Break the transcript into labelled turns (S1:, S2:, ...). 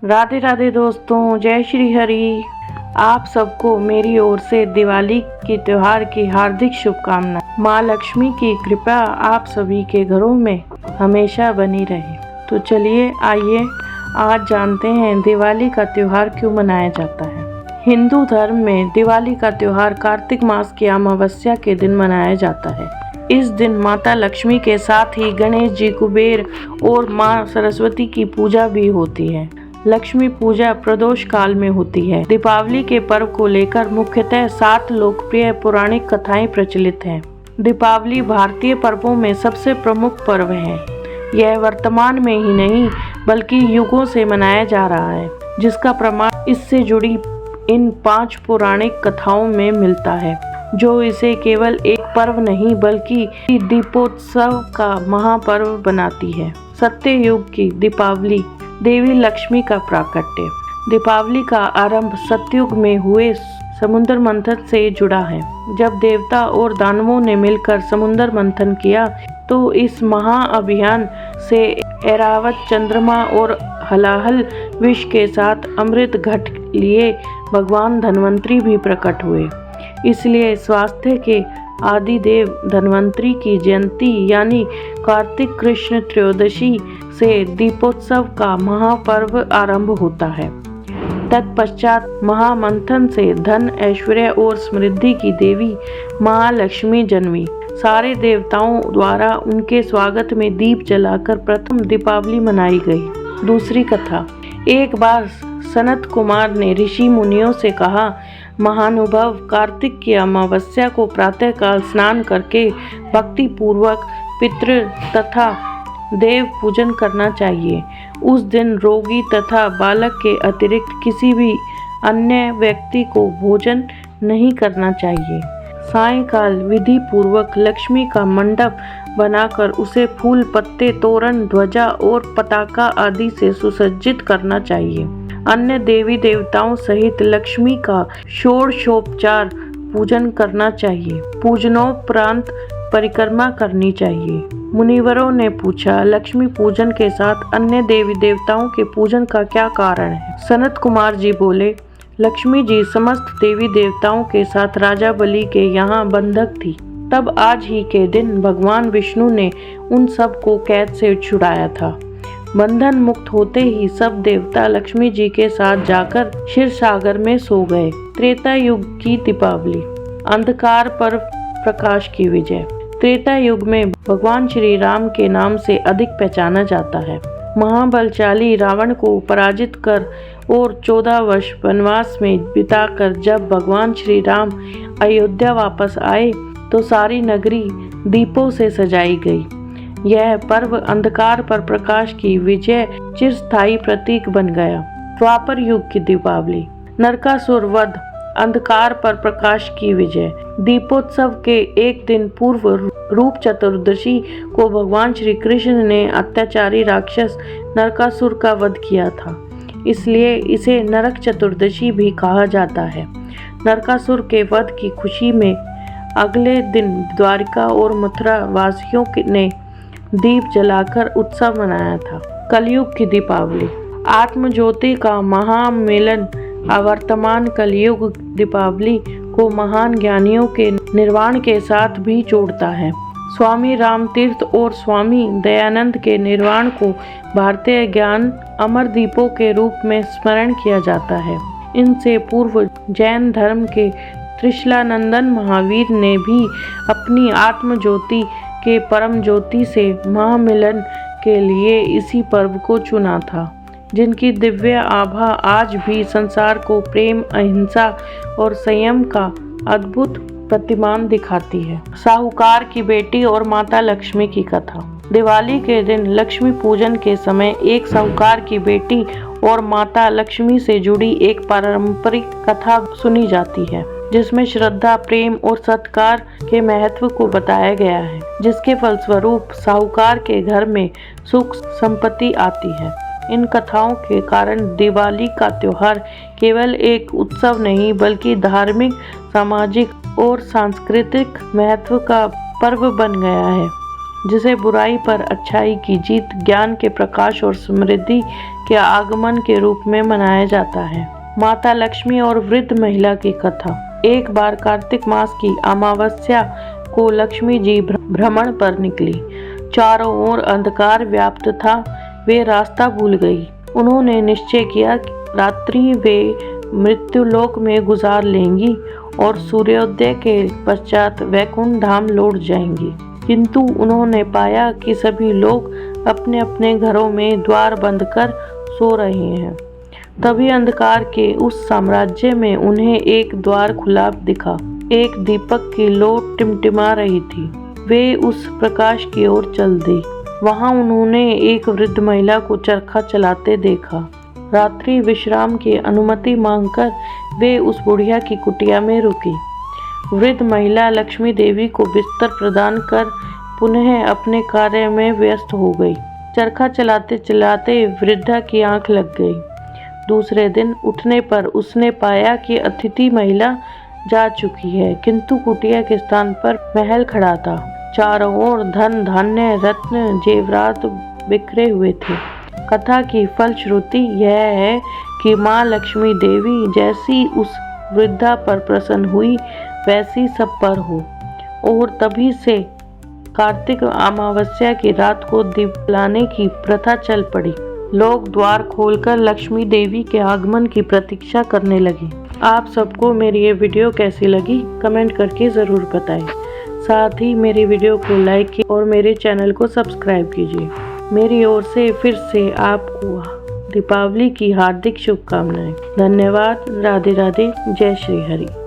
S1: राधे राधे दोस्तों, जय श्री हरि। आप सबको मेरी ओर से दिवाली के त्योहार की हार्दिक शुभकामनाएं। माँ लक्ष्मी की कृपा आप सभी के घरों में हमेशा बनी रहे। तो चलिए आइए आज जानते हैं दिवाली का त्योहार क्यों मनाया जाता है। हिंदू धर्म में दिवाली का त्योहार कार्तिक मास की अमावस्या के दिन मनाया जाता है। इस दिन माता लक्ष्मी के साथ ही गणेश जी, कुबेर और माँ सरस्वती की पूजा भी होती है। लक्ष्मी पूजा प्रदोष काल में होती है। दीपावली के पर्व को लेकर मुख्यतः 7 लोकप्रिय पौराणिक कथाएं प्रचलित हैं। दीपावली भारतीय पर्वों में सबसे प्रमुख पर्व है। यह वर्तमान में ही नहीं बल्कि युगों से मनाया जा रहा है, जिसका प्रमाण इससे जुड़ी इन 5 पौराणिक कथाओं में मिलता है, जो इसे केवल एक पर्व नहीं बल्कि दीपोत्सव का महापर्व बनाती है। सत्य युग की दीपावली, देवी लक्ष्मी का प्राकट्य। दीपावली का आरंभ सतयुग में हुए समुद्र मंथन से जुड़ा है। जब देवता और दानवों ने मिलकर समुद्र मंथन किया तो इस महाअभियान से ऐरावत चंद्रमा और हलाहल विष के साथ अमृत घट लिए भगवान धन्वंतरी भी प्रकट हुए। इसलिए स्वास्थ्य के आदिदेव धन्वंतरी की जयंती यानी कार्तिक कृष्ण त्रयोदशी से दीपोत्सव का महापर्व आरंभ होता है। तत्पश्चात महामंथन से धन, ऐश्वर्य और समृद्धि की देवी महालक्ष्मी जन्मी। सारे देवताओं द्वारा उनके स्वागत में दीप जलाकर प्रथम दीपावली मनाई गई। दूसरी कथा। एक बार सनत कुमार ने ऋषि मुनियों से कहा, महानुभाव, कार्तिक की अमावस्या को प्रातःकाल स्नान करके भक्ति पूर्वक पितृ तथा देव पूजन करना चाहिए। उस दिन रोगी तथा बालक के अतिरिक्त किसी भी अन्य व्यक्ति को भोजन नहीं करना चाहिए। सायंकाल विधि पूर्वक लक्ष्मी का मंडप बनाकर उसे फूल, पत्ते, तोरण, ध्वजा और पताका आदि से सुसज्जित करना चाहिए। अन्य देवी देवताओं सहित लक्ष्मी का षोडशोपचार पूजन करना चाहिए। पूजनोपरांत परिक्रमा करनी चाहिए। मुनिवरों ने पूछा, लक्ष्मी पूजन के साथ अन्य देवी देवताओं के पूजन का क्या कारण है? सनत कुमार जी बोले, लक्ष्मी जी समस्त देवी देवताओं के साथ राजा बलि के यहाँ बंधक थी। तब आज ही के दिन भगवान विष्णु ने उन सब को कैद से छुड़ाया था। बंधन मुक्त होते ही सब देवता लक्ष्मी जी के साथ जाकर क्षीर सागर में सो गए। त्रेता युग की दीपावली, अंधकार पर प्रकाश की विजय। त्रेता युग में भगवान श्री राम के नाम से अधिक पहचाना जाता है। महाबलशाली रावण को पराजित कर और 14 वर्ष वनवास में बिताकर जब भगवान श्री राम अयोध्या वापस आए तो सारी नगरी दीपों से सजाई गई। यह पर्व अंधकार पर प्रकाश की विजय चिरस्थायी प्रतीक बन गया। द्वापर युग की दीपावली, नरकासुर वध, अंधकार पर प्रकाश की विजय। दीपोत्सव के एक दिन पूर्व रूप चतुर्दशी को भगवान श्री कृष्ण ने अत्याचारी राक्षस नरकासुर का वध किया था, इसलिए इसे नरक चतुर्दशी भी कहा जाता है। नरकासुर के वध की खुशी में अगले दिन द्वारिका और मथुरा वासियों ने दीप जलाकर उत्सव मनाया था। कलयुग की दीपावली, आत्मज्योति का महामिलन। वर्तमान कलयुग दीपावली को महान ज्ञानियों के निर्वाण के साथ भी जोड़ता है। स्वामी राम तीर्थ और स्वामी दयानंद के निर्वाण को भारतीय ज्ञान अमर दीपों के रूप में स्मरण किया जाता है। इनसे पूर्व जैन धर्म के त्रिशलानंदन महावीर ने भी अपनी आत्मज्योति के परम ज्योति से महामिलन के लिए इसी पर्व को चुना था, जिनकी दिव्य आभा आज भी संसार को प्रेम, अहिंसा और संयम का अद्भुत प्रतिमान दिखाती है। साहूकार की बेटी और माता लक्ष्मी की कथा। दिवाली के दिन लक्ष्मी पूजन के समय एक साहूकार की बेटी और माता लक्ष्मी से जुड़ी एक पारंपरिक कथा सुनी जाती है, जिसमें श्रद्धा, प्रेम और सत्कार के महत्व को बताया गया है, जिसके फलस्वरूप साहूकार के घर में सुख संपत्ति आती है। इन कथाओं के कारण दिवाली का त्योहार केवल एक उत्सव नहीं बल्कि धार्मिक, सामाजिक और सांस्कृतिक महत्व का पर्व बन गया है। जिसे बुराई पर अच्छाई की जीत, ज्ञान के प्रकाश और समृद्धि के आगमन के रूप में मनाया जाता है। माता लक्ष्मी और वृद्ध महिला की कथा। एक बार कार्तिक मास की अमावस्या को लक्ष्मी जी भ्रमण पर निकली। चारों ओर अंधकार व्याप्त था। वे रास्ता भूल गई। उन्होंने निश्चय किया कि रात्रि वे मृत्युलोक में गुजार लेंगी और सूर्योदय के पश्चात वैकुंठ धाम लौट जाएंगी। किंतु उन्होंने पाया कि सभी लोग अपने अपने घरों में द्वार बंद कर सो रहे हैं। तभी अंधकार के उस साम्राज्य में उन्हें एक द्वार खुला दिखा। एक दीपक की लौ टिमटिमा रही थी। वे उस प्रकाश की ओर चल दी। वहां उन्होंने एक वृद्ध महिला को चरखा चलाते देखा। रात्रि विश्राम की अनुमति मांगकर वे उस बुढ़िया की कुटिया में रुकी। वृद्ध महिला लक्ष्मी देवी को बिस्तर प्रदान कर पुनः अपने कार्य में व्यस्त हो गई। चरखा चलाते चलाते वृद्धा की आंख लग गई। दूसरे दिन उठने पर उसने पाया कि अतिथि महिला जा चुकी है, किंतु कुटिया के स्थान पर महल खड़ा था। चारों ओर धन धान्य रत्न जेवरात बिखरे हुए थे। कथा की फलश्रुति यह है कि माँ लक्ष्मी देवी जैसी उस वृद्धा पर प्रसन्न हुई वैसी सब पर हो। और तभी से कार्तिक अमावस्या की रात को दीप जलाने की प्रथा चल पड़ी। लोग द्वार खोलकर लक्ष्मी देवी के आगमन की प्रतीक्षा करने लगे। आप सबको मेरी ये वीडियो कैसी लगी कमेंट करके ज़रूर बताएं। साथ ही मेरी वीडियो को लाइक कीजिए और मेरे चैनल को सब्सक्राइब कीजिए। मेरी ओर से फिर से आपको दीपावली की हार्दिक शुभकामनाएं। धन्यवाद। राधे राधे। जय श्री हरि।